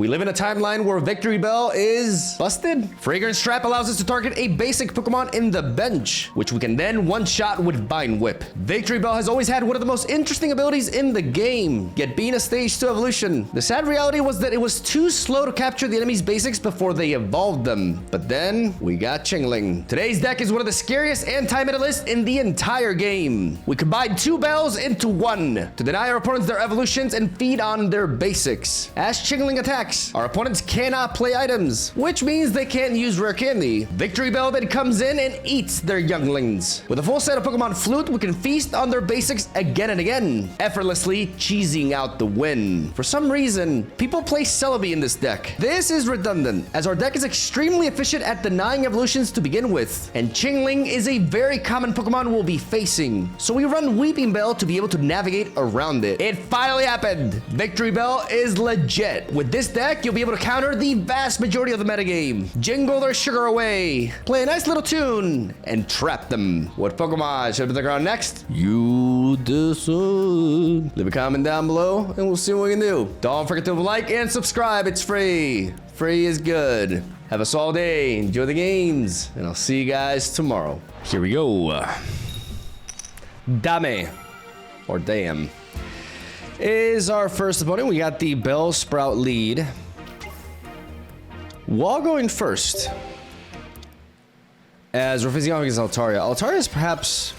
We live in a timeline where VICTREEBEL is busted. Fragrance Trap allows us to target a basic Pokemon in the bench, which we can then one-shot with Bind Whip. VICTREEBEL has always had one of the most interesting abilities in the game, yet being a stage 2 evolution. The sad reality was that it was too slow to capture the enemy's basics before they evolved them. But then we got Chingling. Today's deck is one of the scariest anti-meta lists in the entire game. We combine 2 bells into 1 to deny our opponents their evolutions and feed on their basics. As Chingling attacks, our opponents cannot play items, which means they can't use rare candy. VICTREEBEL then comes in and eats their younglings. With a full set of Pokemon Flute, we can feast on their basics again and again, effortlessly cheesing out the win. For some reason, people play Celebi in this deck. This is redundant, as our deck is extremely efficient at denying evolutions to begin with, and Chingling is a very common Pokemon we'll be facing, so we run Weeping Bell to be able to navigate around it. It finally happened! VICTREEBEL is legit. With this deck, you'll be able to counter the vast majority of the metagame, jingle their sugar away, play a nice little tune, and trap them. What Pokemon should I put the ground next? You decide. Leave a comment down below, and we'll see what we can do. Don't forget to like and subscribe. It's free. Free is good. Have us all day. Enjoy the games, and I'll see you guys tomorrow. Here we go. Dame, or Damn, is our first opponent. We got the Bellsprout lead. Wall going first, as we're facing off against Altaria. Altaria is perhaps...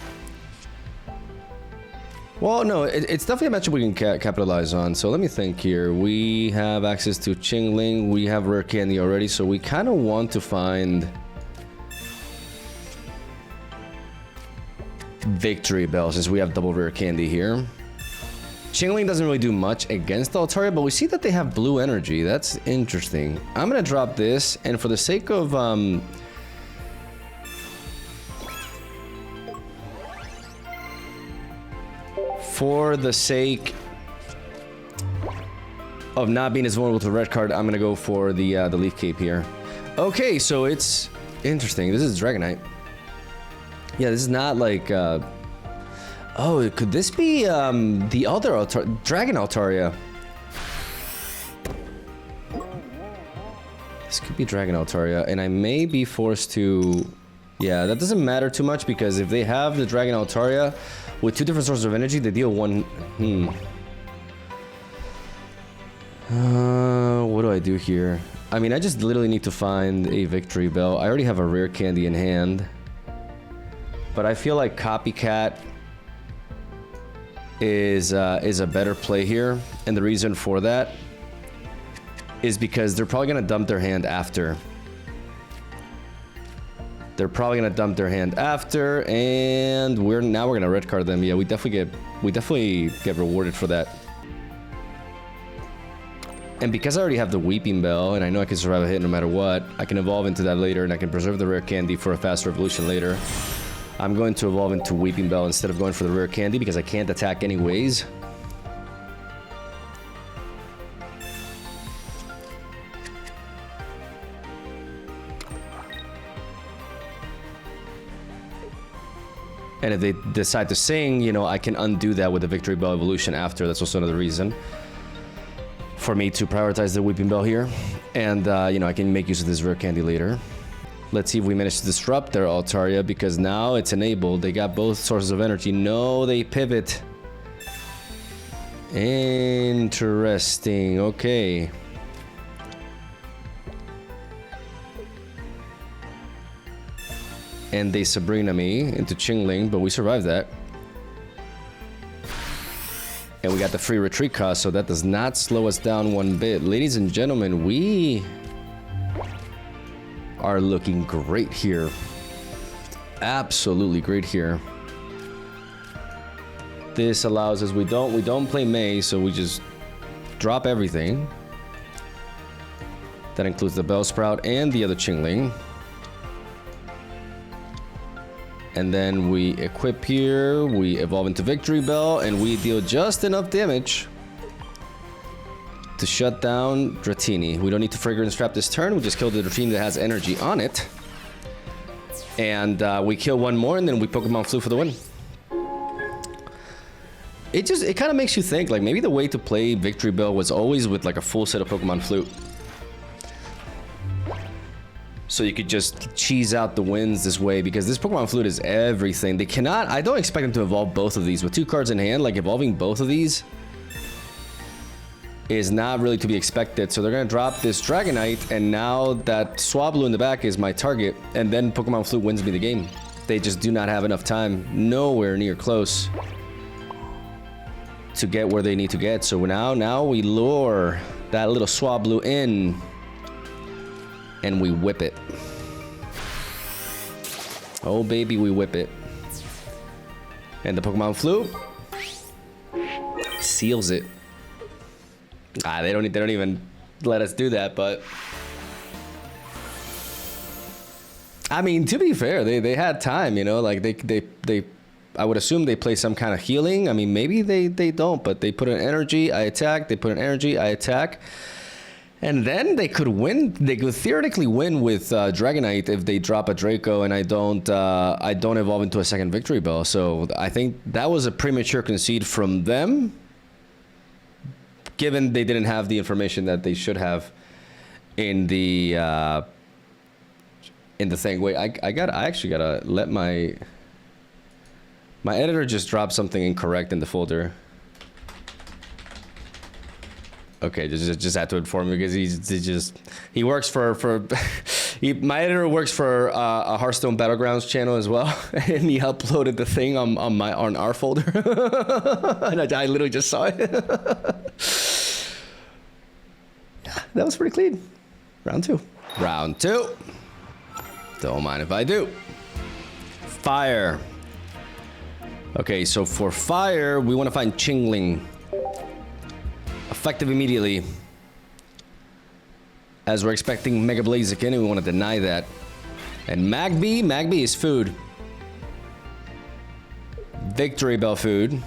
Well, no, it's definitely a matchup we can capitalize on. So let me think here. We have access to Chingling. We have rare candy already, so we kind of want to find VICTREEBEL since we have double rare candy here. Chingling doesn't really do much against Altaria, but we see that they have blue energy. That's interesting. I'm gonna drop this, and for the sake of not being as vulnerable to the red card, I'm gonna go for the Leaf Cape here. Okay, so it's interesting. This is Dragonite. Yeah, this is not like oh, could this be the other Dragon Altaria? This could be Dragon Altaria, and I may be forced to... Yeah, that doesn't matter too much, because if they have the Dragon Altaria with 2 different sources of energy, they deal 1... what do I do here? I mean, I just literally need to find a VICTREEBEL. I already have a rare candy in hand, but I feel like Copycat is a better play here, and the reason for that is because they're probably gonna dump their hand after. And we're gonna red card them. Yeah, we definitely get rewarded for that. And because I already have the Weeping Bell, and I know I can survive a hit no matter what, I can evolve into that later, and I can preserve the rare candy for a faster evolution later. I'm going to evolve into Weeping Bell instead of going for the rare candy because I can't attack anyways. And if they decide to sing, you know, I can undo that with the VICTREEBEL evolution after. That's also another reason for me to prioritize the Weeping Bell here. And, you know, I can make use of this rare candy later. Let's see if we manage to disrupt their Altaria, because now it's enabled. They got both sources of energy. No, they pivot. Interesting. Okay. And they Sabrina me into Chingling, but we survived that. And we got the free retreat cost, so that does not slow us down one bit. Ladies and gentlemen, we are looking great here. Absolutely great here. This allows us, we don't play May, so we just drop everything. That includes the Bellsprout and the other Chingling. And then we equip here, we evolve into VICTREEBEL, and we deal just enough damage to shut down Dratini. We don't need to Fragrance Trap this turn, we just kill the Dratini that has energy on it. And we kill one more, and then we Pokemon Flute for the win. It kind of makes you think, like, maybe the way to play VICTREEBEL was always with like a full set of Pokemon Flute. So you could just cheese out the wins this way, because this Pokemon Flute is everything. They cannot, I don't expect them to evolve both of these. With 2 cards in hand, like evolving both of these is not really to be expected. So they're gonna drop this Dragonite, and now that Swablu in the back is my target, and then Pokemon Flute wins me the game. They just do not have enough time, nowhere near close, to get where they need to get. So now we lure that little Swablu in, and we whip it. Oh baby, we whip it. And the Pokemon Flute seals it. They don't even let us do that, but I mean, to be fair, they had time, you know, like they I would assume they play some kind of healing. I mean, maybe they don't, but they put an energy, I attack, they put an energy, I attack. And then they could win. They could theoretically win with Dragonite if they drop a Draco and I don't evolve into a second Victreebel. So I think that was a premature concede from them, given they didn't have the information that they should have in the thing. Wait, I actually gotta let my editor just dropped something incorrect in the folder. Okay, just had to inform you, because he works for my editor works for a Hearthstone Battlegrounds channel as well, and he uploaded the thing on our folder, and I literally just saw it. Yeah, that was pretty clean. Round 2. Round 2. Don't mind if I do. Fire. Okay, so for fire, we want to find Chingling. Effective immediately. As we're expecting Mega Blaziken, and we want to deny that. And Magby is food. Victreebel food.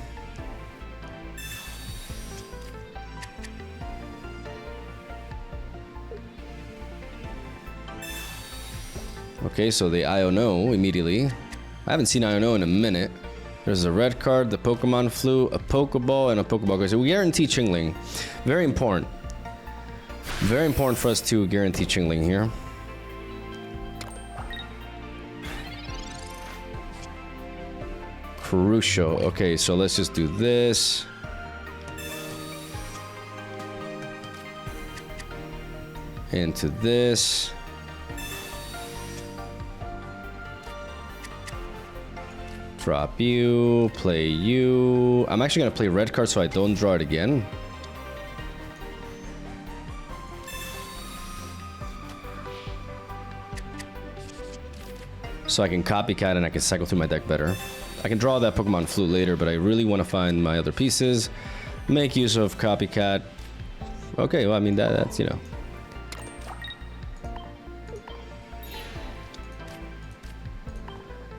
Okay, so the Iono immediately. I haven't seen Iono in a minute. There's a red card, the Pokemon Flute, a Pokeball, and a Pokeball. So we guarantee Chingling. Very important. Very important for us to guarantee Chingling here. Crucial. Okay, so let's just do this. Into this. Drop you, play you. I'm actually gonna play red card so I don't draw it again. So I can copycat and I can cycle through my deck better. I can draw that Pokemon Flute later, but I really want to find my other pieces. Make use of copycat. Okay, well, I mean, that's, you know.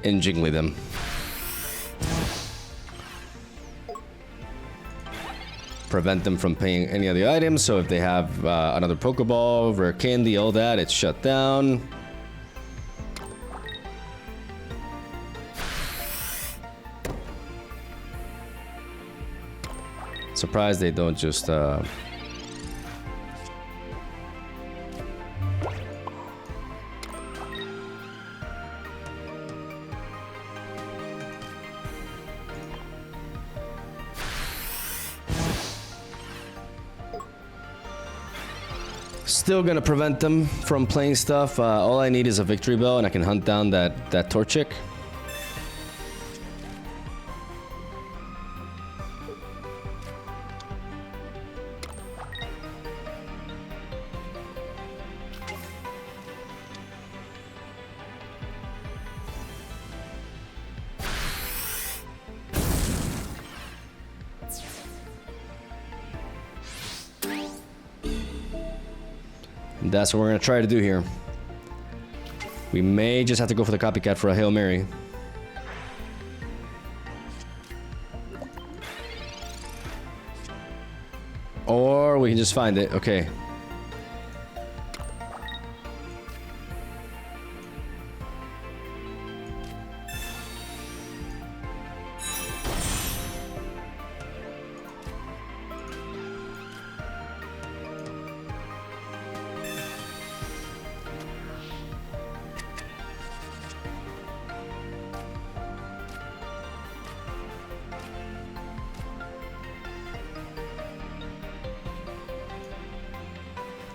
And jingly them. Prevent them from paying any of the items, so if they have another Pokeball, rare candy, all that, it's shut down. Surprised they don't just still gonna prevent them from playing stuff. All I need is a Victreebel and I can hunt down that Torchic. That's what we're gonna try to do here. We may just have to go for the copycat for a Hail Mary. Or we can just find it. Okay.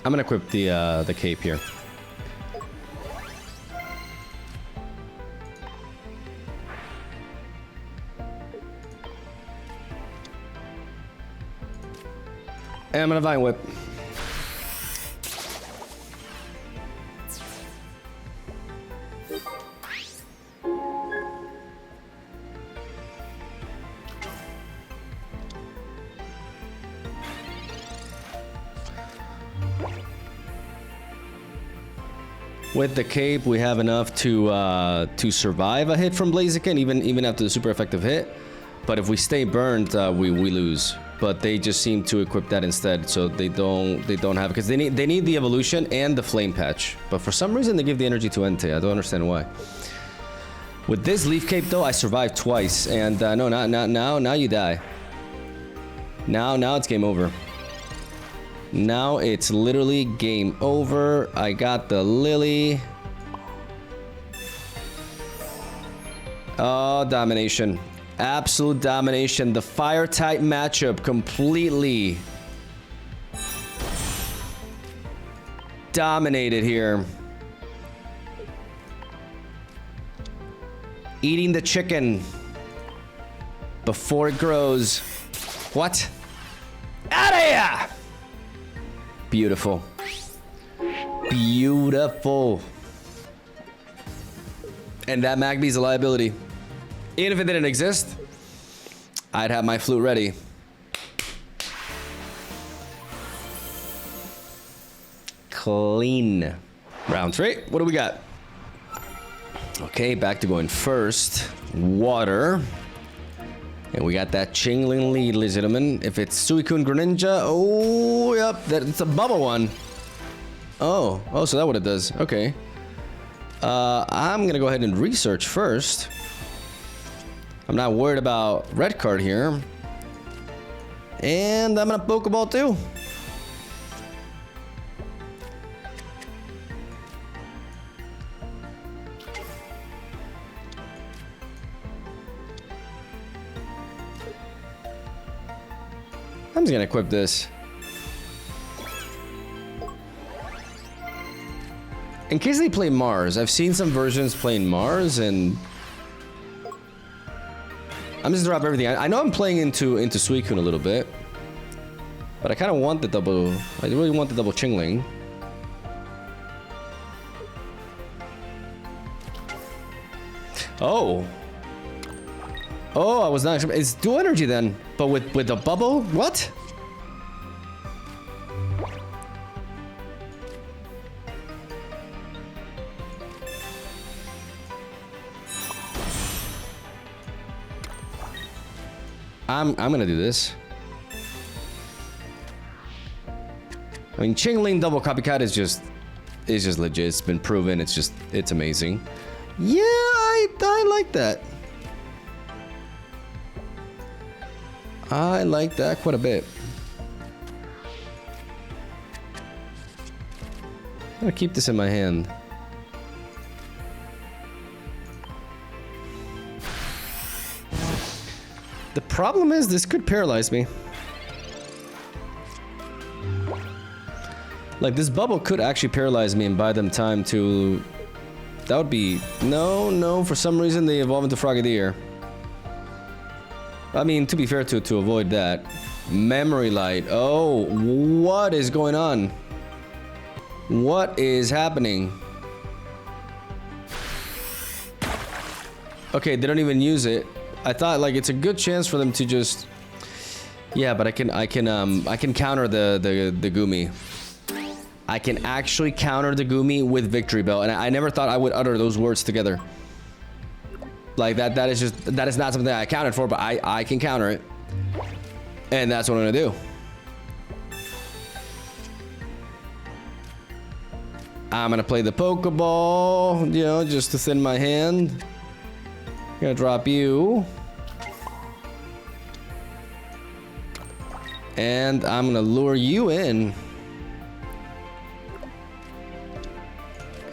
I'm gonna equip the cape here. And I'm gonna Vine Whip. With the cape, we have enough to survive a hit from Blaziken, even after the super effective hit. But if we stay burned, we lose. But they just seem to equip that instead, so they don't have, because they need the evolution and the flame patch. But for some reason, they give the energy to Entei. I don't understand why. With this leaf cape though, I survived twice, and no, not now you die. Now it's game over. Now it's literally game over. I got the Lily. Oh, domination. Absolute domination. The fire type matchup completely dominated here. Eating the chicken before it grows. What? Outta here! Beautiful. Beautiful. And that Magby's a liability. Even if it didn't exist, I'd have my flute ready. Clean. Round 3. What do we got? Okay, back to going first. Water. And we got that Chingling lead, ladies and gentlemen. If it's Suicune Greninja, oh, yep, it's a bubble one. Oh, so that's what it does. Okay. I'm gonna go ahead and research first. I'm not worried about red card here. And I'm gonna Pokeball too. I'm just gonna equip this. In case they play Mars, I've seen some versions playing Mars, and I'm just gonna drop everything. I know I'm playing into Suicune a little bit, but I kind of want the double. I really want the double Chingling. Oh, I was not. It's dual energy then, but with a bubble. What? I'm gonna do this. I mean, Chingling double copycat is just legit. It's been proven. It's amazing. Yeah, I like that. I like that quite a bit. I'm gonna keep this in my hand. The problem is this could paralyze me. Like, this bubble could actually paralyze me and buy them time to... That would be... No, for some reason they evolve into Frogadier. I mean, to be fair, to avoid that. Memory Light. Oh, what is going on? What is happening? Okay, they don't even use it. I thought, like, it's a good chance for them to just... Yeah, but I can counter the Gumi. I can actually counter the Gumi with Victreebel, and I never thought I would utter those words together. Like, that is not something I accounted for, but I can counter it. And that's what I'm gonna do. I'm gonna play the Pokeball, you know, just to thin my hand. Gonna drop you. And I'm gonna lure you in.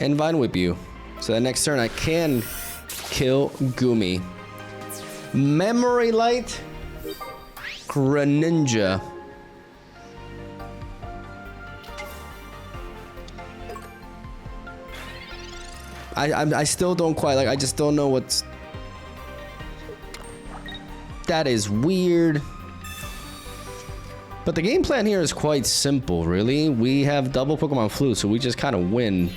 And Vine Whip you. So that next turn I can kill Gumi. Memory Light. Greninja. I still don't quite like. I just don't know what's. That is weird. But the game plan here is quite simple, really. We have double Pokemon Flute, so we just kind of win.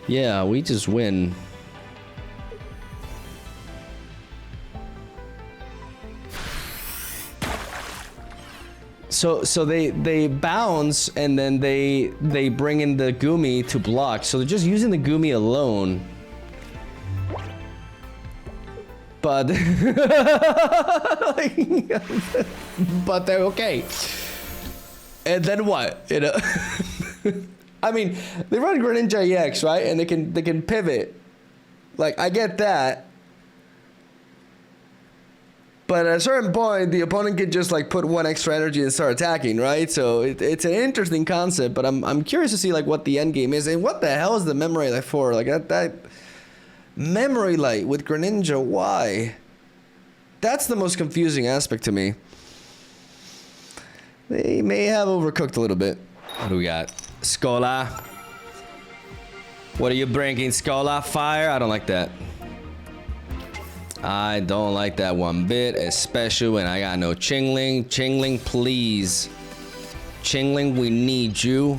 Yeah, we just win. So they bounce and then they bring in the Gumi to block. So they're just using the Gumi alone. But but they're okay. And then what? You know, I mean, they run Greninja EX, right? And they can pivot. Like, I get that. But at a certain point, the opponent can just like put one extra energy and start attacking, right? So it's an interesting concept, but I'm curious to see like what the end game is and what the hell is the memory light for? Like that memory light with Greninja, why? That's the most confusing aspect to me. They may have overcooked a little bit. What do we got? Scola. What are you bringing, Scola? Fire? I don't like that. I don't like that one bit, especially when I got no Chingling. Chingling, please. Chingling, we need you.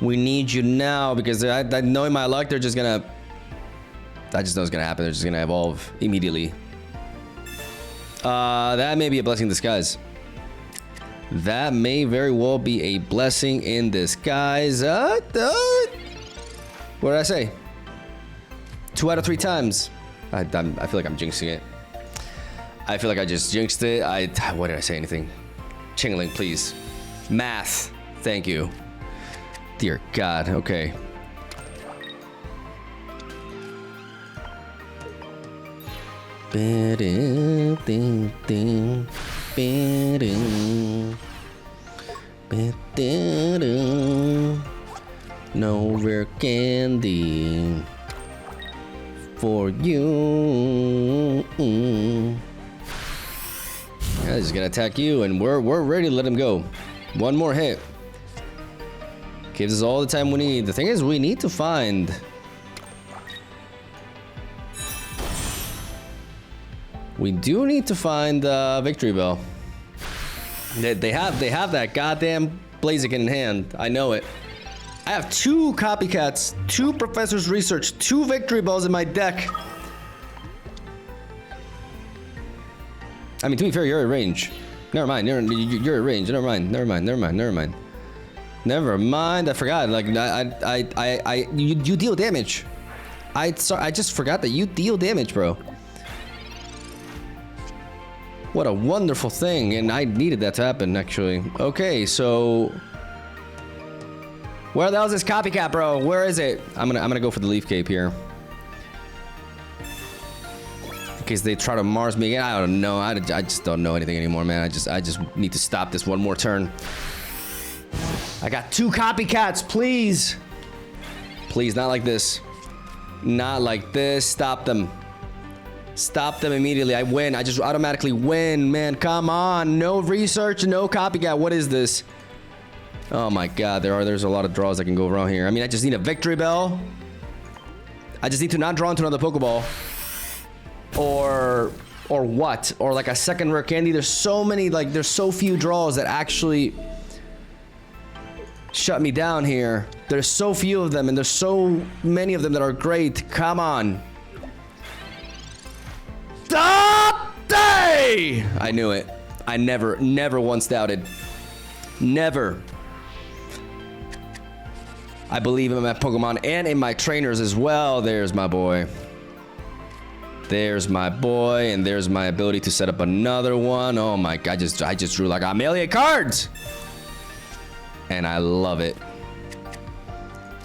We need you now because I knowing my luck, they're just gonna. I just know it's gonna happen. They're just gonna evolve immediately. That may be a blessing in disguise. That may very well be a blessing in disguise. What did I say? 2 out of 3 times. I feel like I'm jinxing it. I feel like I just jinxed it. What did I say? Anything? Chingling, please. Math. Thank you. Dear God. Okay. No rare candy for you. Yeah, he's gonna attack you, and we're ready to let him go. One more hit gives us all the time we need. The thing is, we need to find. We do need to find Victreebel. They have that goddamn Blaziken in hand. I know it. I have 2 copycats, 2 Professor's Research, 2 Victreebels in my deck. I mean, to be fair, you're at range. Never mind. You're at range. Never mind. I forgot. Like you deal damage. I just forgot that you deal damage, bro. What a wonderful thing, and I needed that to happen, actually. Okay, so where the hell is this copycat, bro? Where is it? I'm gonna go for the Leaf Cape here. In case they try to Mars me again. I don't know. I just don't know anything anymore, man. I just need to stop this one more turn. I got 2 copycats, please. Please, not like this. Not like this. Stop them. Stop them immediately. I win. I just automatically win, man. Come on. No research, no copycat. What is this? Oh my God. There's a lot of draws that can go wrong here. I mean, I just need a Victreebel. I just need to not draw into another Pokeball. Or what? Or like a second rare candy. There's so many, like, there's so few draws that actually shut me down here. There's so few of them, and there's so many of them that are great. Come on. Stop! Day! I knew it. I never once doubted. Never. I believe in my Pokemon and in my trainers as well. There's my boy. There's my boy, and there's my ability to set up another one. Oh my God, I just drew like a million cards. And I love it.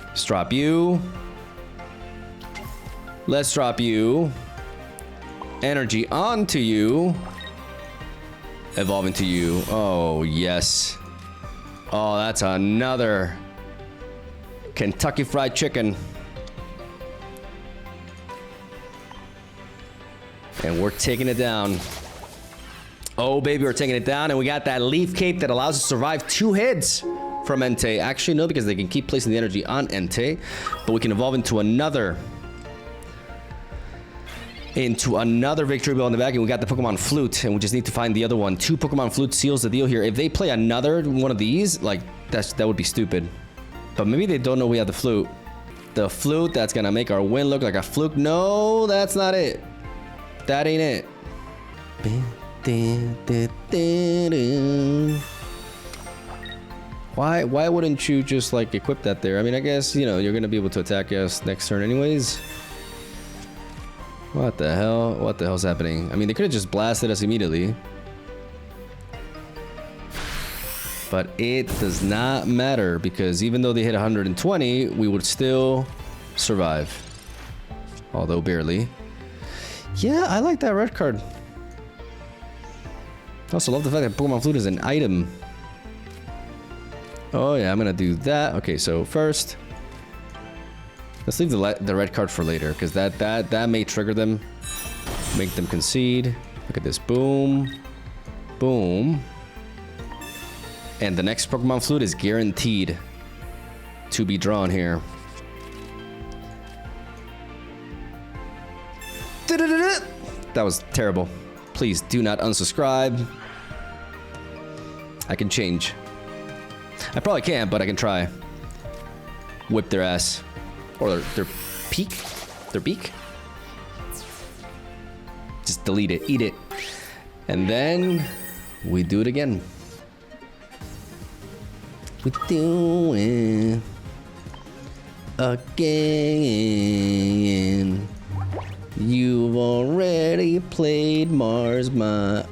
Let's drop you. Let's drop you. Energy onto you. Evolve into you. Oh, yes. Oh, that's another Kentucky Fried Chicken. And we're taking it down. Oh, baby, we're taking it down. And we got that Leaf Cape that allows us to survive 2 hits. from Entei. Actually, no, because they can keep placing the energy on Entei, but we can evolve into another Victreebel in the back, and we got the Pokemon Flute, and we just need to find the other one. 2 Pokemon Flute seals the deal here. If they play another one of these, like, that would be stupid. But maybe they don't know we have the Flute. The Flute, that's gonna make our win look like a fluke. No, that's not it. That ain't it. Why wouldn't you just, like, equip that there? I mean, I guess, you know, you're gonna be able to attack us next turn anyways. What the hell? What the hell's happening? I mean, they could have just blasted us immediately. But it does not matter, because even though they hit 120, we would still survive. Although barely. Yeah, I like that red card. I also love the fact that Pokemon Flute is an item. Oh yeah, I'm gonna do that. Okay, so first, let's leave the red card for later, because that may trigger them, make them concede. Look at this, boom, boom, and the next Pokemon Flute is guaranteed to be drawn here. That was terrible. Please do not unsubscribe. I can change. I probably can't, but I can try. Whip their ass. Or their peak? Their beak? Just delete it. Eat it. And then we do it again. We do it again. You've already played Mars, my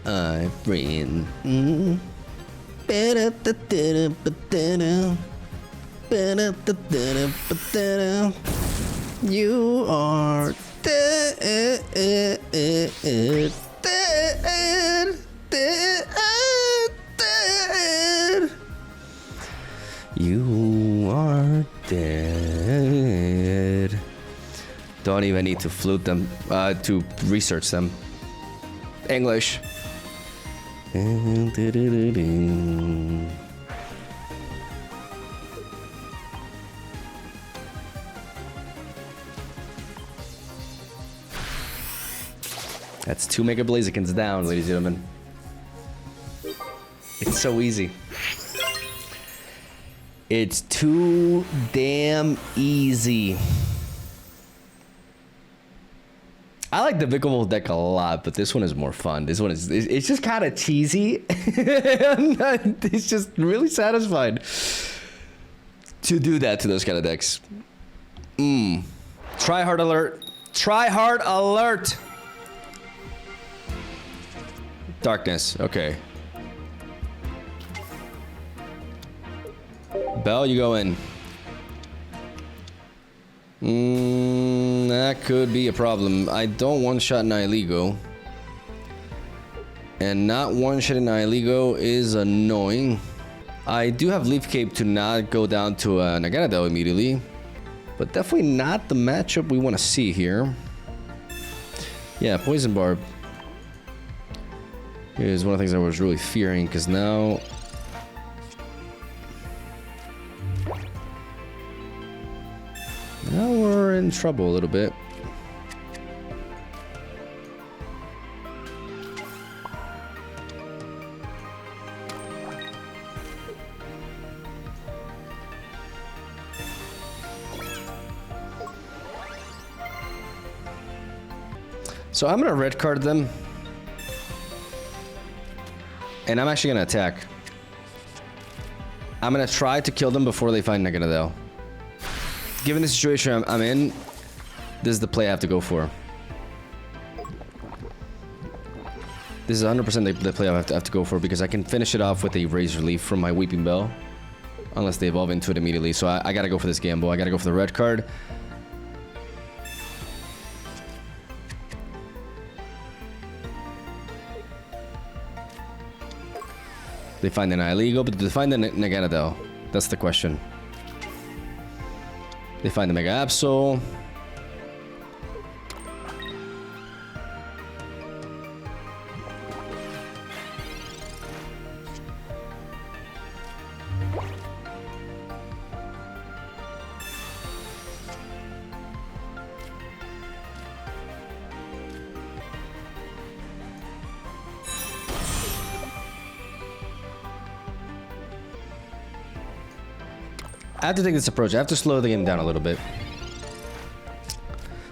friend. You are dead. You are dead. Don't even need to flute them, to research them. English. That's 2 Mega Blazikens down, ladies and gentlemen. It's so easy. It's too damn easy. I like the VICTREEBEL deck a lot, but this one is more fun. This one is, it's just kind of cheesy. It's just really satisfying to do that to those kind of decks. Try hard alert. Try hard alert. Darkness, okay. Bell, you go in. That could be a problem. I don't one-shot Nihilego. And not one-shotting Nihilego is annoying. I do have Leaf Cape to not go down to Naganadel immediately. But definitely not the matchup we want to see here. Yeah, Poison Barb is one of the things I was really fearing, because now... Now we're in trouble a little bit. So I'm gonna red card them. And I'm actually gonna attack. I'm gonna try to kill them before they find Naganadel. Given the situation I'm in, this is the play I have to go for. This is 100% the play I have to go for, because I can finish it off with a Razor Leaf from my Weeping Bell. Unless they evolve into it immediately. So I gotta go for this gamble. I gotta go for the red card. They find the Nihilego, but do they find the Naganadel? That's the question. They find the Mega Absol. I have to take this approach. I have to slow the game down a little bit.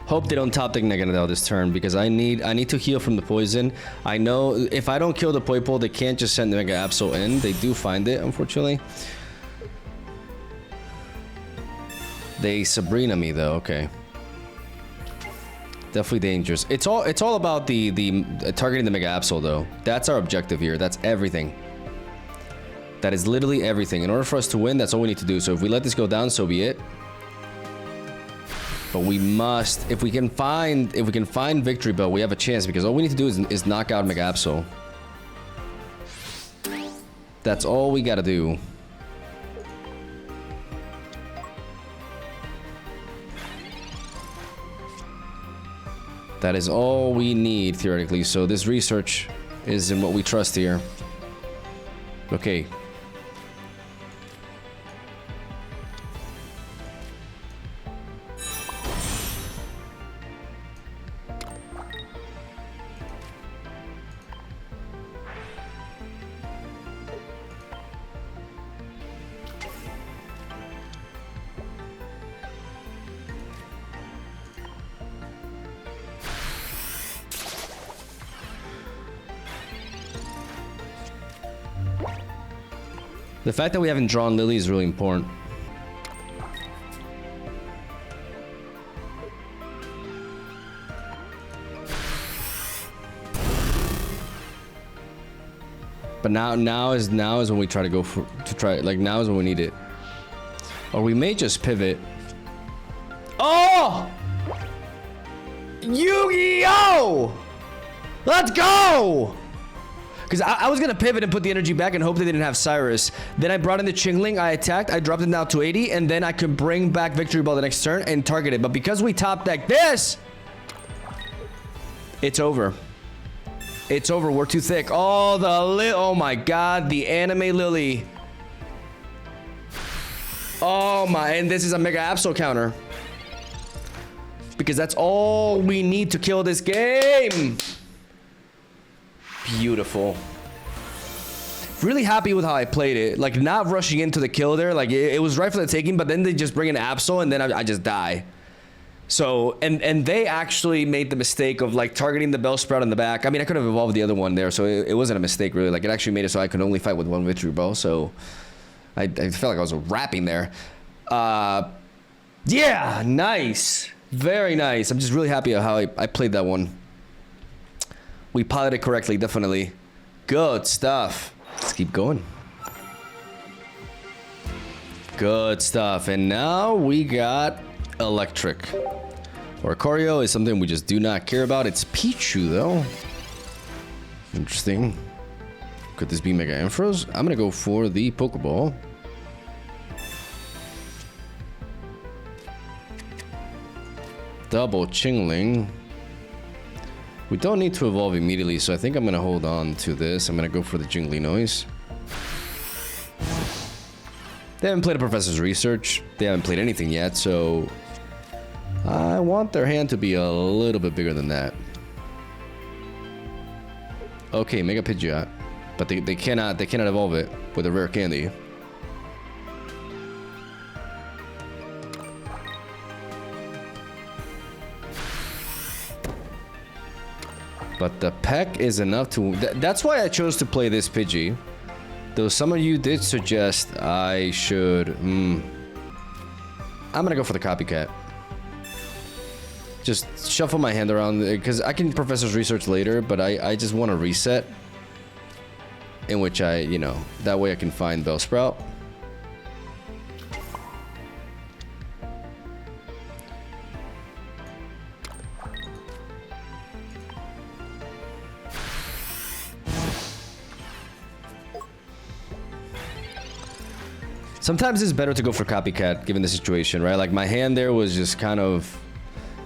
Hope they don't top deck Naganadel this turn because I need to heal from the poison. I know if I don't kill the Poipole, they can't just send the Mega Absol in. They do find it, unfortunately. They Sabrina me though. Okay. Definitely dangerous. It's all about the targeting the Mega Absol though. That's our objective here. That's everything. That is literally everything. In order for us to win, that's all we need to do. So if we let this go down, so be it. But we must, if we can find Victreebel, we have a chance because all we need to do is knock out Mega Absol. That's all we gotta do. That is all we need, theoretically. So this research is in what we trust here. Okay. The fact that we haven't drawn Lily is really important. But now is when we try to go for now is when we need it. Or we may just pivot. Oh! Yu-Gi-Oh! Let's go! Because I was going to pivot and put the energy back and hope they didn't have Cyrus. Then I brought in the Chingling, I attacked, I dropped it down to 80, and then I could bring back Victreebel the next turn and target it. But because we top deck this, it's over. It's over, we're too thick. Oh my god, the anime Lily. Oh my, and this is a Mega Absol counter. Because that's all we need to kill this game. Beautiful. Really happy with how I played it. Like, not rushing into the kill there. Like, it was right for the taking, but then they just bring an Absol, and then I just die. So, and they actually made the mistake of, like, targeting the Bellsprout in the back. I mean, I could have evolved the other one there, so it wasn't a mistake, really. Like, it actually made it so I could only fight with one Victreebel, so I felt like I was rapping there. Yeah, nice. Very nice. I'm just really happy at how I played that one. We piloted correctly, definitely. Good stuff. Let's keep going. Good stuff. And now we got Electric. Oricorio is something we just do not care about. It's Pichu, though. Interesting. Could this be Mega Ampharos? I'm going to go for the Pokeball. Double Chingling. We don't need to evolve immediately, so I think I'm going to hold on to this. I'm going to go for the Jingly Noise. They haven't played a Professor's Research. They haven't played anything yet, so I want their hand to be a little bit bigger than that. Okay, Mega Pidgeot. But they cannot evolve it with a rare candy. But the Peck is enough to... That's why I chose to play this Pidgey. Though some of you did suggest I should... I'm gonna go for the Copycat. Just shuffle my hand around, because I can Professor's Research later, but I just want to reset. In which that way I can find Bellsprout. Sometimes it's better to go for Copycat, given the situation, right? Like, my hand there was just kind of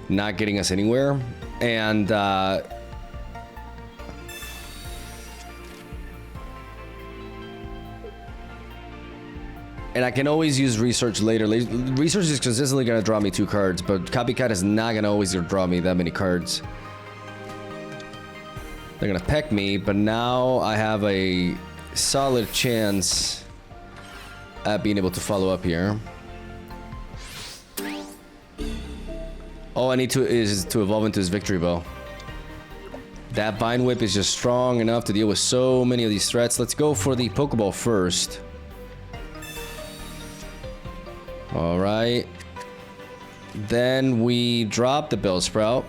not getting us anywhere. And, I can always use Research later. Research is consistently going to draw me 2 cards, but Copycat is not going to always draw me that many cards. They're going to peck me, but now I have a solid chance at being able to follow up here. All I need to is to evolve into his Victreebel. That Vine Whip is just strong enough to deal with so many of these threats. Let's go for the Pokeball first. All right. Then we drop the Bellsprout.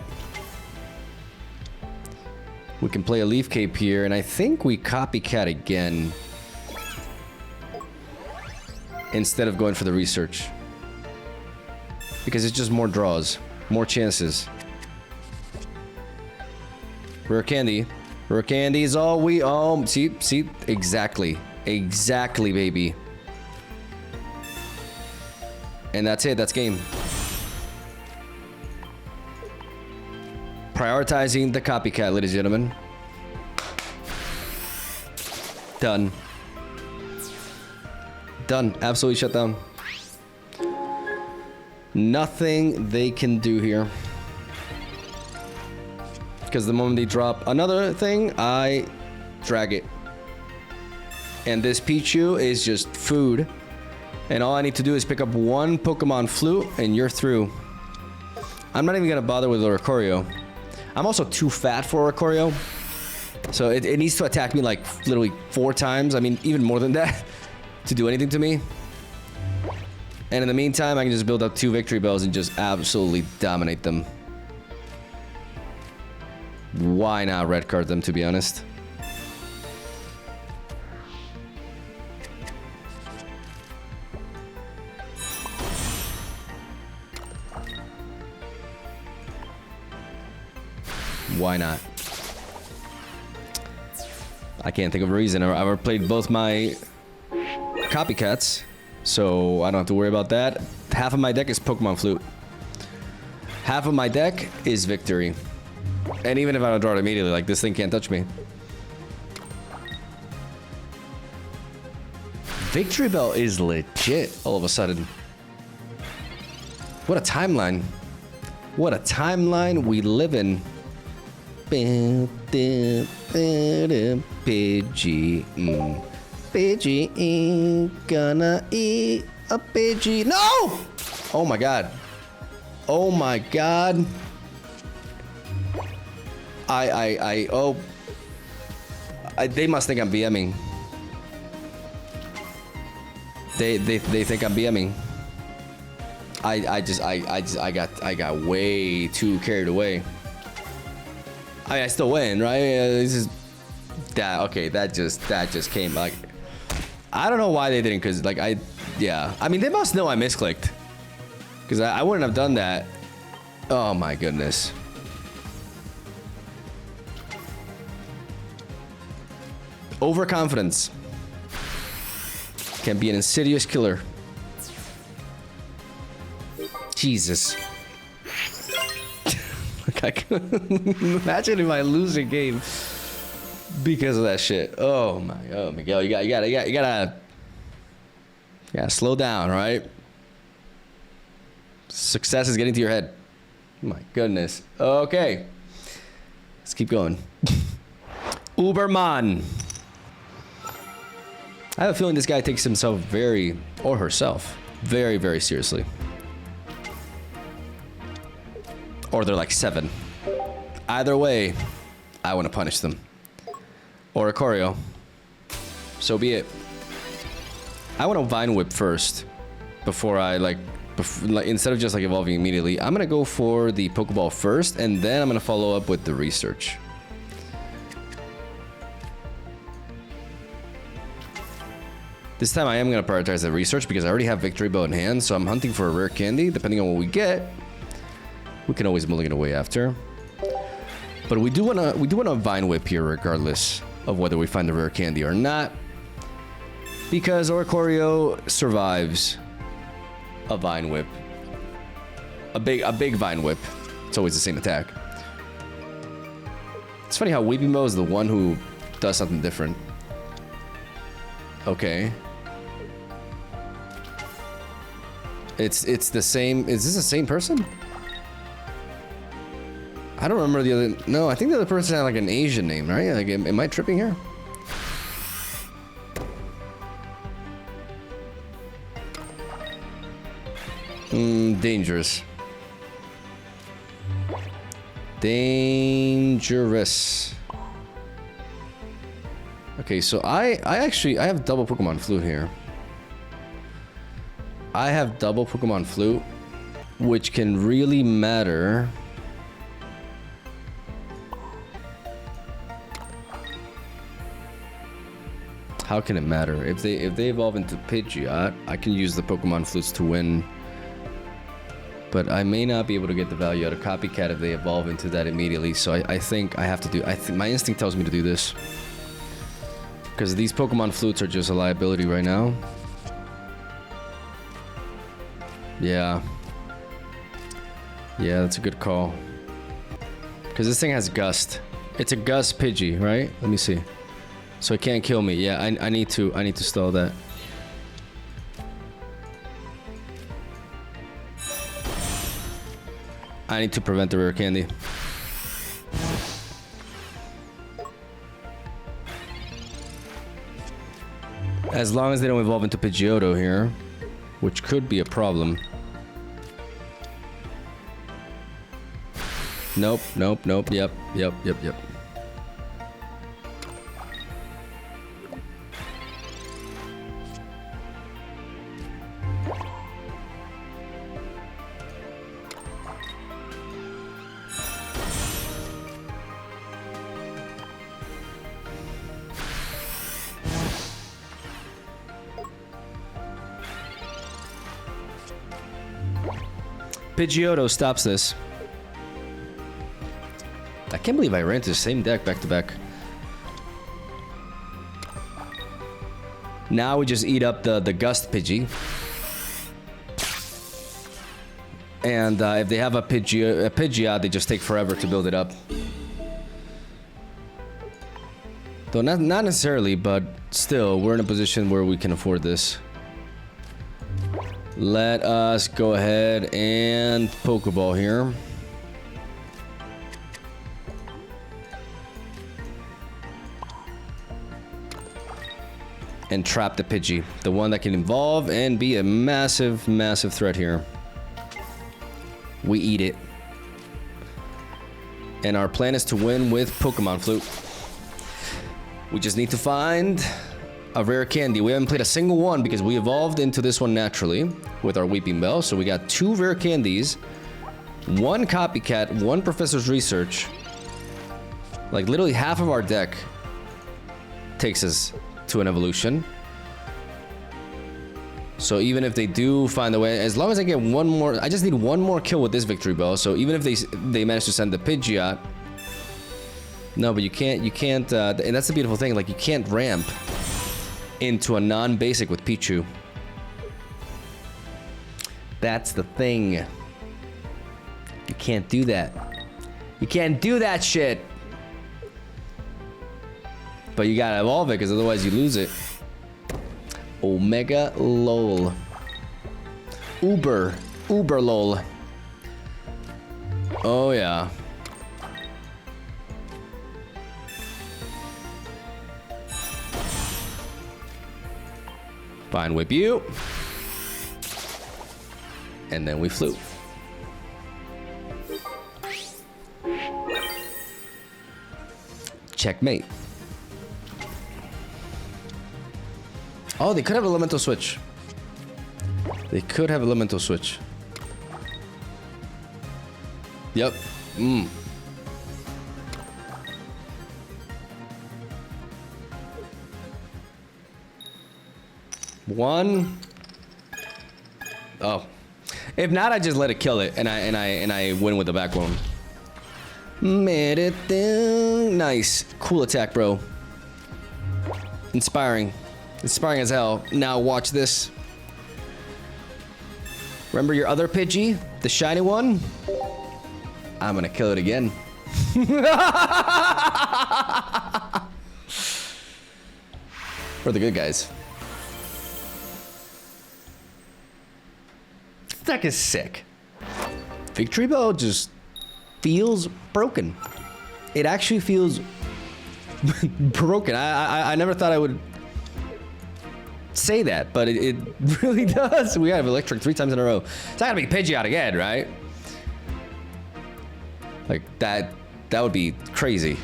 We can play a Leaf Cape here, and I think we Copycat again. Instead of going for the Research. Because it's just more draws. More chances. Rare Candy. Rare Candy is all we... Oh, see? Exactly. Exactly, baby. And that's it. That's game. Prioritizing the Copycat, ladies and gentlemen. Done. Done. Absolutely shut down. Nothing they can do here. Because the moment they drop another thing, I drag it. And this Pichu is just food. And all I need to do is pick up one Pokemon Flute, and you're through. I'm not even going to bother with Oricorio. I'm also too fat for Oricorio. So it needs to attack me like literally 4 times. I mean, even more than that. To do anything to me. And in the meantime, I can just build up 2 Victreebels and just absolutely dominate them. Why not red card them, to be honest? Why not? I can't think of a reason. I've ever played both my Copycats, so I don't have to worry about that. Half of my deck is Pokemon Flute. Half of my deck is Victory. And even if I don't draw it immediately, like, this thing can't touch me. Victreebel is legit all of a sudden. What a timeline. What a timeline we live in. Pidgey. Pidgey ain't gonna eat a Pidgey. No! Oh my god. Oh my god. They must think I'm BMing. They think I'm BMing. I got way too carried away. I mean, I still win, right? This is that. Okay, that just came like. I don't know why they didn't, cause like yeah. I mean, they must know I misclicked, cause I wouldn't have done that. Oh my goodness. Overconfidence can be an insidious killer. Jesus. I couldn't imagine if I lose a game because of that shit. Oh my god, Miguel, you gotta slow down, right? Success is getting to your head. My goodness. Okay, let's keep going. Uberman. I have a feeling this guy takes himself or herself very, very seriously. Or they're like 7. Either way, I want to punish them. Or Oricorio. So be it. I want to Vine Whip first. Before I instead of just like evolving immediately. I'm going to go for the Pokeball first. And then I'm going to follow up with the Research. This time I am going to prioritize the Research because I already have Victreebel in hand. So I'm hunting for a rare candy. Depending on what we get. We can always mulligan away after. But we do wanna Vine Whip here regardless of whether we find the rare candy or not. Because Oricorio survives a Vine Whip. A big Vine Whip. It's always the same attack. It's funny how Weepinbell is the one who does something different. Okay. It's the same. Is this the same person? I don't remember the other. No, I think the other person had like an Asian name, right? Like, am I tripping here? Dangerous. Dangerous. Okay, so I have double Pokemon Flute here. I have double Pokemon Flute, which can really matter. How can it matter? If they evolve into Pidgeot, I can use the Pokemon Flutes to win. But I may not be able to get the value out of Copycat if they evolve into that immediately. So I think I have to do... my instinct tells me to do this. Because these Pokemon Flutes are just a liability right now. Yeah. Yeah, that's a good call. Because this thing has Gust. It's a Gust Pidgey, right? Let me see. So it can't kill me. Yeah, I need to stall that. I need to prevent the rare candy. As long as they don't evolve into Pidgeotto here, which could be a problem. Nope, nope, nope. Yep. Pidgeotto stops this. I can't believe I ran to the same deck back to back. Now we just eat up the Gust Pidgey. And if they have a Pidgeot, they just take forever to build it up. Though not necessarily, but still, we're in a position where we can afford this. Let us go ahead and Pokeball here. And trap the Pidgey. The one that can evolve and be a massive, massive threat here. We eat it. And our plan is to win with Pokemon Flute. We just need to find a rare candy. We haven't played a single one because we evolved into this one naturally with our Weeping Bell. So we got 2 rare candies, 1 Copycat, 1 Professor's Research. Like literally half of our deck takes us to an evolution. So even if they do find a way, as long as I get one more, I just need one more kill with this Victory Bell. So even if they manage to send the Pidgeot, no, but you can't, and that's the beautiful thing, like you can't ramp into a non-basic with Pichu. That's the thing. You can't do that. You can't do that shit. But you gotta evolve it, because otherwise you lose it. Omega lol. Uber lol. Oh yeah. Fine, whip you. And then we flew. Checkmate. Oh, they could have elemental switch. They could have elemental switch. Yep. One. Oh. If not, I just let it kill it and I win with the backbone. Nice. Cool attack, bro. Inspiring. Inspiring as hell. Now watch this. Remember your other Pidgey? The shiny one? I'm gonna kill it again. For the good guys. This deck is sick. Victreebel just feels broken. It actually feels broken. I never thought I would say that, but it really does. We have electric 3 times in a row. It's not gonna be Pidgeot again, right? Like, that would be crazy.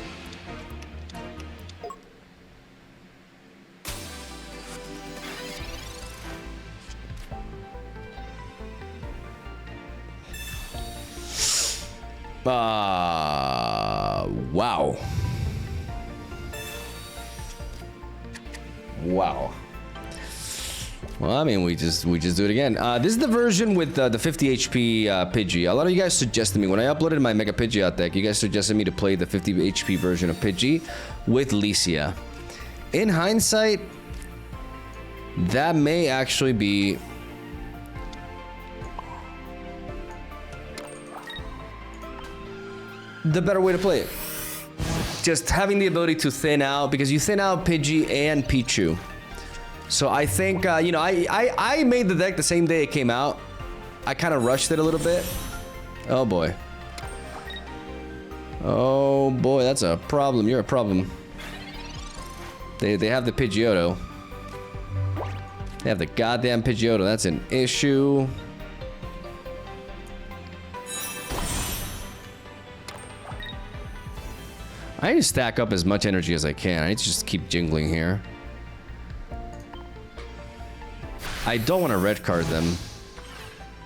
Wow. Wow. Well, I mean, we just do it again. This is the version with the 50 HP Pidgey. A lot of you guys suggested me when I uploaded my Mega Pidgeot deck. You guys suggested me to play the 50 HP version of Pidgey with Licia. In hindsight, that may actually be the better way to play it. Just having the ability to thin out, because you thin out Pidgey and Pichu. So I think, you know, I made the deck the same day it came out. I kind of rushed it a little bit. Oh boy. Oh boy, that's a problem. You're a problem. They have the Pidgeotto. They have the goddamn Pidgeotto. That's an issue. I need to stack up as much energy as I can. I need to just keep jingling here. I don't want to red card them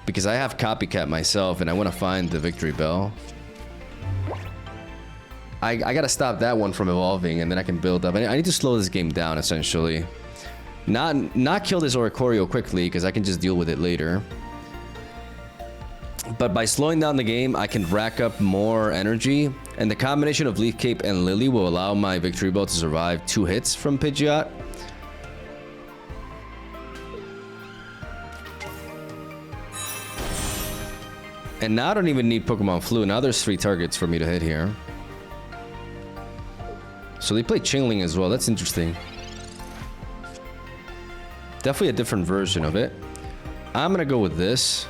because I have Copycat myself and I want to find the Victreebel. I gotta stop that one from evolving and then I can build up. I need to slow this game down essentially. Not kill this Oricorio quickly because I can just deal with it later. But by slowing down the game, I can rack up more energy, and the combination of Leaf Cape and Lily will allow my Victreebel to survive 2 hits from Pidgeot. And now I don't even need Pokemon Flu. Now there's 3 targets for me to hit here. So they play Chingling as well. That's interesting. Definitely a different version of it. I'm gonna go with this.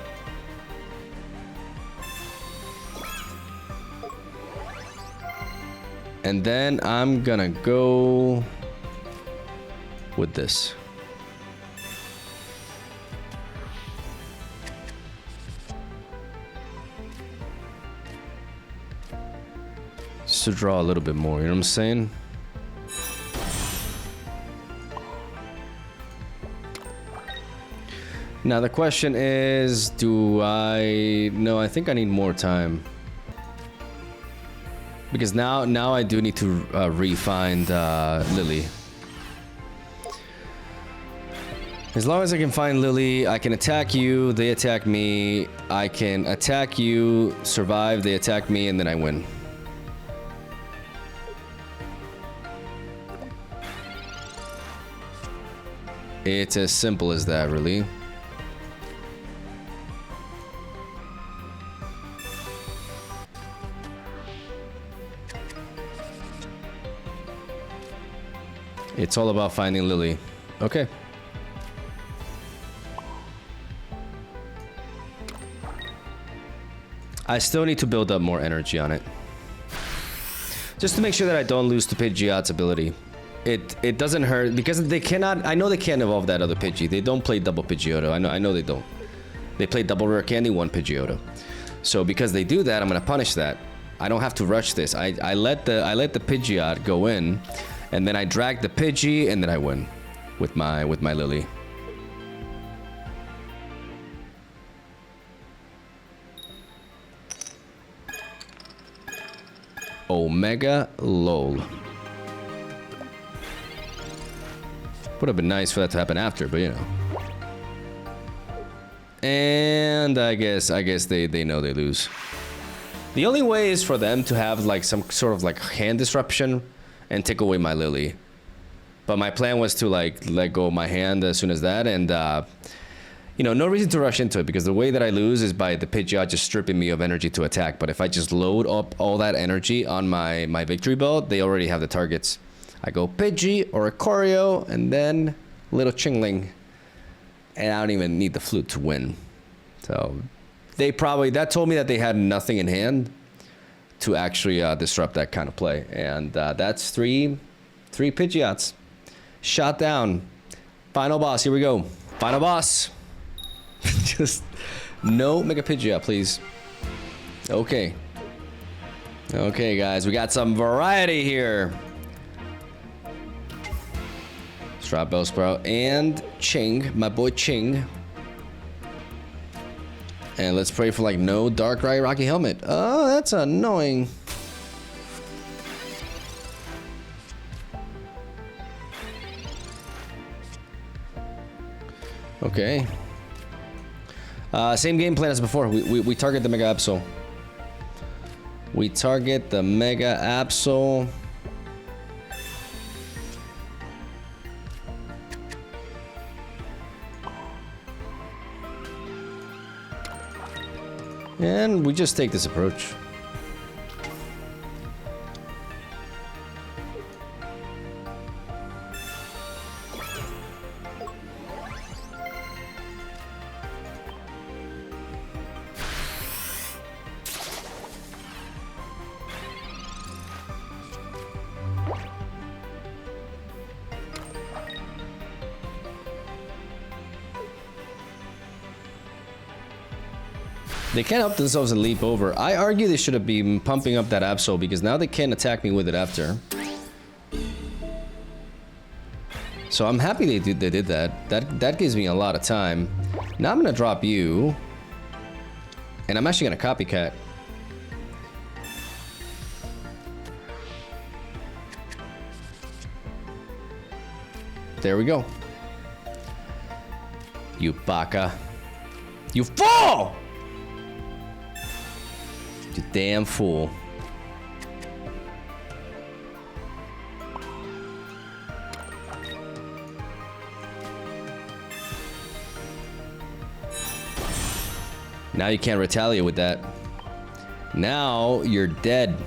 And then I'm gonna go with this. Just to draw a little bit more, you know what I'm saying? Now the question is, do I... No, I think I need more time. Because now I do need to re-find Lily. As long as I can find Lily, I can attack you, they attack me. I can attack you, survive, they attack me, and then I win. It's as simple as that, really. It's all about finding Lily. Okay. I still need to build up more energy on it. Just to make sure that I don't lose to Pidgeot's ability. It doesn't hurt because they cannot... I know they can't evolve that other Pidgey. They don't play double Pidgeotto. I know they don't. They play double Rare Candy, 1 Pidgeotto. So because they do that, I'm gonna punish that. I don't have to rush this. I let the Pidgeot go in. And then I drag the Pidgey, and then I win with my Lily. Omega lol. Would have been nice for that to happen after, but you know. And I guess they know they lose. The only way is for them to have like some sort of like hand disruption and take away my Lily. But my plan was to like let go of my hand as soon as that, and you know, no reason to rush into it because the way that I lose is by the Pidgeot just stripping me of energy to attack. But if I just load up all that energy on my Victreebel, they already have the targets. I go Pidgey or Oricorio and then little Chingling, and I don't even need the flute to win. So they probably, that told me that they had nothing in hand to actually disrupt that kind of play. And that's three Pidgeots. Shot down. Final boss, here we go. Final boss. Just no Mega Pidgeot, please. Okay. Okay, guys, we got some variety here. Strap Bellsprout and Ching, my boy Ching. And let's pray for like no Darkrai Rocky Helmet. Oh, that's annoying. Okay. Same game plan as before. We target the Mega Absol. We target the Mega Absol. And we just take this approach. They can't help themselves and leap over. I argue they should have been pumping up that Absol because now they can't attack me with it after. So I'm happy they did that. That gives me a lot of time. Now I'm gonna drop you. And I'm actually gonna copycat. There we go. You baka. You fall! You damn fool. Now you can't retaliate with that. Now you're dead.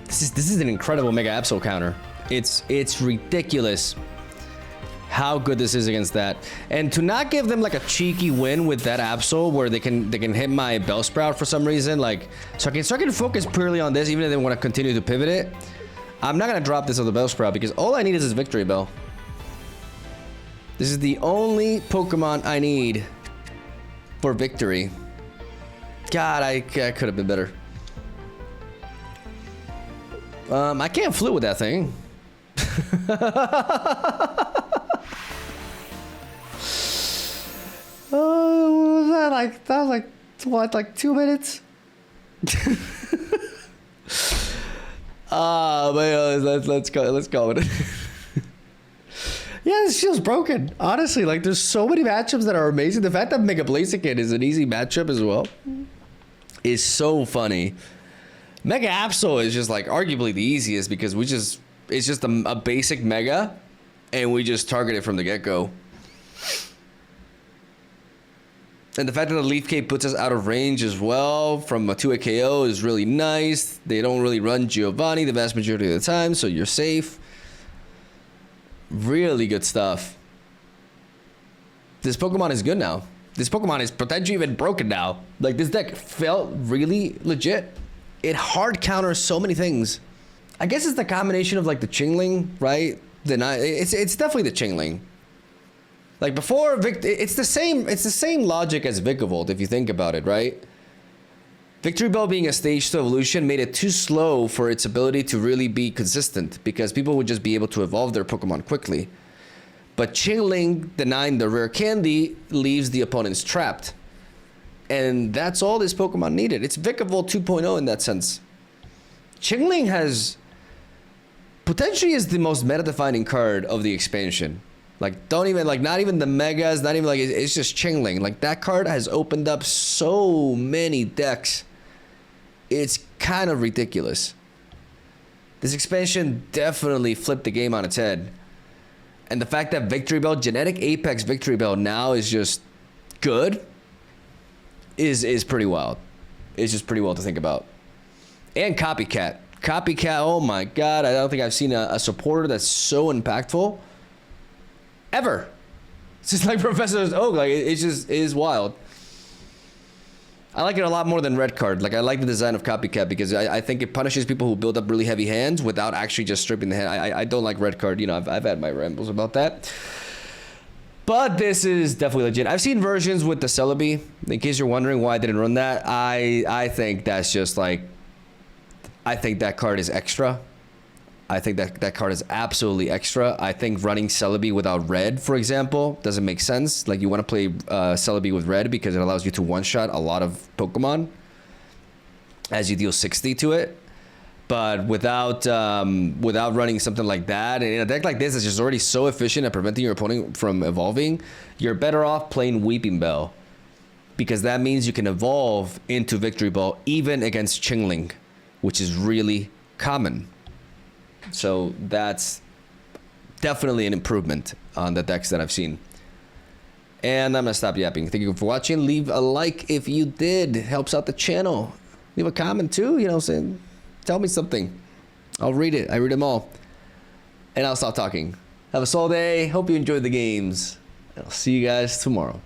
This is an incredible Mega Absol counter. It's ridiculous how good this is against that. And to not give them like a cheeky win with that Absol where they can hit my Bellsprout for some reason, like so I can focus purely on this even if they want to continue to pivot it. I'm not gonna drop this on the Bellsprout because all I need is this Victory Bell. This is the only Pokemon I need for victory. God, I could have been better. I can't flute with that thing. Oh, what was that like? That was like what, like 2 minutes? But let's go with it. Yeah, this feels broken. Honestly, like there's so many matchups that are amazing. The fact that Mega Blaziken is an easy matchup as well is so funny. Mega Absol is just like arguably the easiest because it's just a basic Mega and we just target it from the get-go. And the fact that the Leaf Cape puts us out of range as well from a 2-hit KO is really nice. They don't really run Giovanni the vast majority of the time, so you're safe. Really good stuff. This Pokemon is good now. This Pokemon is potentially even broken now. Like, this deck felt really legit. It hard counters so many things. I guess it's the combination of like the Chingling, right? It's definitely the Chingling. Like before, it's the same logic as Vikavolt if you think about it, right? Victreebel being a stage 2 evolution made it too slow for its ability to really be consistent because people would just be able to evolve their Pokemon quickly. But Chingling denying the rare candy leaves the opponents trapped. And that's all this Pokemon needed. It's Vikavolt 2.0 in that sense. Chingling has potentially is the most meta-defining card of the expansion. Like, don't even, like, not even the Megas, not even, like, it's just Chingling. Like, that card has opened up so many decks. It's kind of ridiculous. This expansion definitely flipped the game on its head. And the fact that Victreebel, Genetic Apex Victreebel now is just good is pretty wild. It's just pretty wild to think about. And Copycat. Copycat, oh my God. I don't think I've seen a supporter that's so impactful ever. It's just like Professor Oak. Like, it just is wild. I like it a lot more than Red Card. Like, I like the design of Copycat because I think it punishes people who build up really heavy hands without actually just stripping the hand. I don't like Red Card. You know, I've had my rambles about that. But this is definitely legit. I've seen versions with the Celebi. In case you're wondering why I didn't run that, I think that's just like I think that card is extra. I think that card is absolutely extra. I think running Celebi without red, for example, doesn't make sense. Like, you want to play Celebi with red because it allows you to one-shot a lot of Pokemon as you deal 60 to it. But without running something like that, and in a deck like this that's just already so efficient at preventing your opponent from evolving, you're better off playing Weeping Bell, because that means you can evolve into Victreebel even against Chingling, which is really common. So that's definitely an improvement on the decks that I've seen. And I'm gonna stop yapping. Thank you for watching. Leave a like if you did. It helps out the channel. Leave a comment too, you know what I'm saying? Tell me something. I'll read it. I read them all. And I'll stop talking. Have a solid day. Hope you enjoyed the games. I'll see you guys tomorrow.